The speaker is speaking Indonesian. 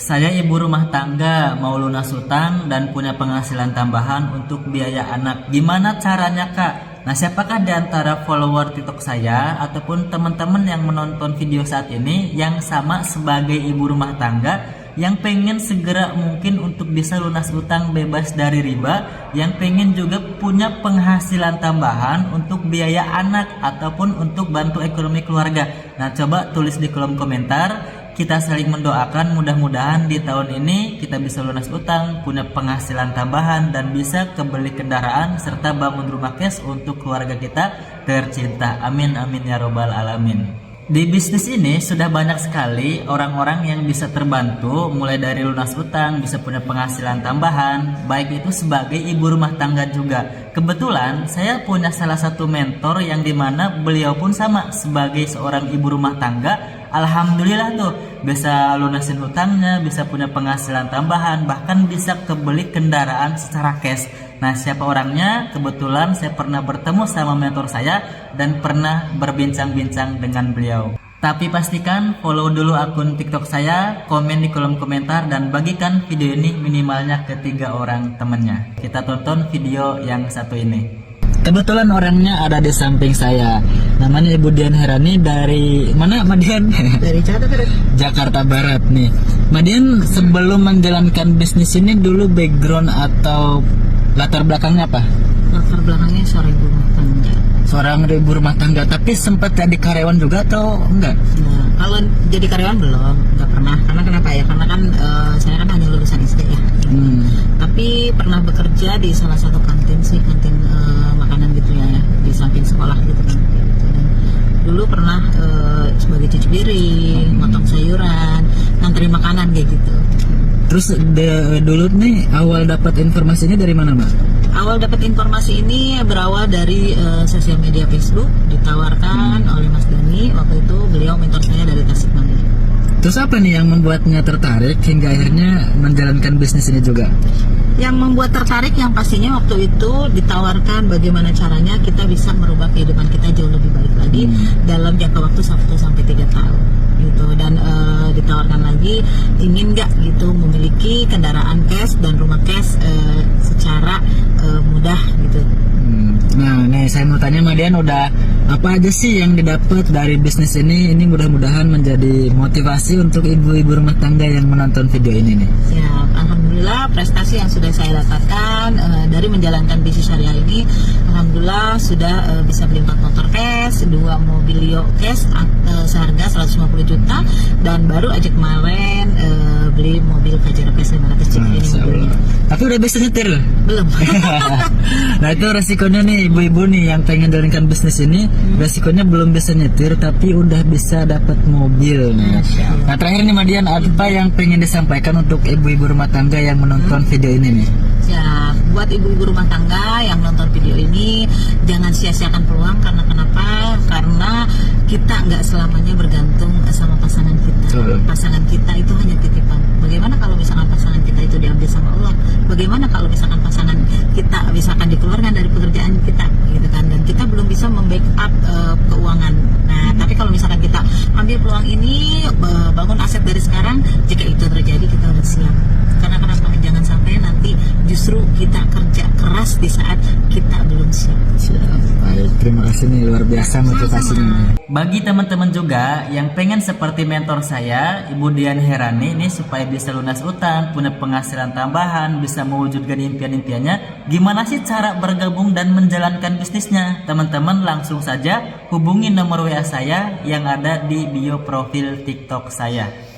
Saya ibu rumah tangga, mau lunas hutang dan punya penghasilan tambahan untuk biaya anak. Gimana caranya, Kak? Nah, siapakah di antara follower TikTok saya ataupun teman-teman yang menonton video saat ini yang sama sebagai ibu rumah tangga yang pengen segera mungkin untuk bisa lunas utang bebas dari riba, yang pengen juga punya penghasilan tambahan untuk biaya anak ataupun untuk bantu ekonomi keluarga? Nah, coba tulis di kolom komentar. Kita saling mendoakan, mudah-mudahan di tahun ini kita bisa lunas utang, punya penghasilan tambahan, dan bisa kebeli kendaraan serta bangun rumah cash untuk keluarga kita tercinta. Amin amin ya robbal alamin. Di bisnis ini sudah banyak sekali orang-orang yang bisa terbantu, mulai dari lunas utang, bisa punya penghasilan tambahan, baik itu sebagai ibu rumah tangga juga. Kebetulan saya punya salah satu mentor yang dimana beliau pun sama sebagai seorang ibu rumah tangga. Alhamdulillah tuh bisa lunasin hutangnya, bisa punya penghasilan tambahan, bahkan bisa kebeli kendaraan secara cash. Nah, siapa orangnya? Kebetulan saya pernah bertemu sama mentor saya dan pernah berbincang-bincang dengan beliau. Tapi pastikan follow dulu akun TikTok saya, komen di kolom komentar, dan bagikan video ini minimalnya ke 3 orang temennya. Kita tonton video yang satu ini. Kebetulan orangnya ada di samping saya. Namanya Ibu Dian Herani dari mana, Madian? Dari Jakarta Barat. Jakarta Barat nih. Madian sebelum menjalankan bisnis ini dulu background atau latar belakangnya apa? Latar belakangnya seorang ibu rumah tangga. Seorang ibu rumah tangga, tapi sempat jadi karyawan juga atau enggak? Nah, kalau jadi karyawan belum, nggak pernah. Karena kenapa ya? Karena kan saya kan hanya lulusan SD ya. Tapi pernah bekerja di salah satu kantin sih, kantin makanan gitu ya, di samping sekolah gitu kan. Dan dulu pernah sebagai cuci piring, motong sayuran, ngantri makanan kayak gitu. Terus dulu nih awal dapat informasinya dari mana, Mbak? Awal dapat informasi ini berawal dari sosial media Facebook, ditawarkan oleh Mas Dani. Waktu itu beliau mentor saya dari Tasikmalaya. Terus apa nih yang membuatnya tertarik hingga akhirnya menjalankan bisnis ini juga? Yang membuat tertarik yang pastinya waktu itu ditawarkan bagaimana caranya kita bisa merubah kehidupan kita jauh lebih baik lagi dalam jangka waktu 1 sampai 3 tahun gitu. Dan ditawarkan lagi, ingin nggak gitu memiliki kendaraan cash dan rumah cash secara mudah gitu. Nah, nih saya mau tanya, Madian, udah apa aja sih yang didapat dari bisnis ini? Ini mudah-mudahan menjadi motivasi untuk ibu-ibu rumah tangga yang menonton video ini nih. Ya, alhamdulillah prestasi yang sudah saya dapatkan dari menjalankan bisnis syariah ini, alhamdulillah sudah bisa beli 4 motor cash, 2 mobil Leo cash seharga 150 juta, dan baru aja kemarin beli mobil Pajero cash 500 juta ini mobilnya. Tapi udah bisa nyetir? Belum. Nah, itu resikonya nih ibu-ibu nih yang pengen jalankan bisnis ini, resikonya belum bisa nyetir tapi udah bisa dapat mobil nih. Nah, terakhir nih Madian, apa yang pengen disampaikan untuk ibu-ibu rumah tangga yang menonton video ini nih? Ya, buat ibu-ibu rumah tangga yang nonton video ini, jangan sia-siakan peluang. Karena kenapa? Karena kita nggak selamanya bergantung sama pasangan kita. Pasangan kita itu hanya titipan. Bagaimana kalau misalkan pasangan kita itu diambil sama Allah? Bagaimana kalau misalkan pasangan kita misalkan dikeluarkan dari pekerjaan kita, gitu kan? Dan kita belum bisa membackup keuangan. Nah, tapi kalau misalkan kita ambil peluang ini, bangun aset dari sekarang, jika itu terjadi kita udah siap. Karena kenapa? Jangan sampai nanti justru kita kerja keras di saat kita belum siap. Baik, terima kasih nih, luar biasa motivasinya. Bagi teman-teman juga yang pengen seperti mentor saya, Ibu Dian Herani ini, supaya bisa lunas utang, punya penghasilan tambahan, bisa mewujudkan impian-impiannya, gimana sih cara bergabung dan menjalankan bisnisnya? Teman-teman langsung saja hubungi nomor WA saya yang ada di bio profil TikTok saya.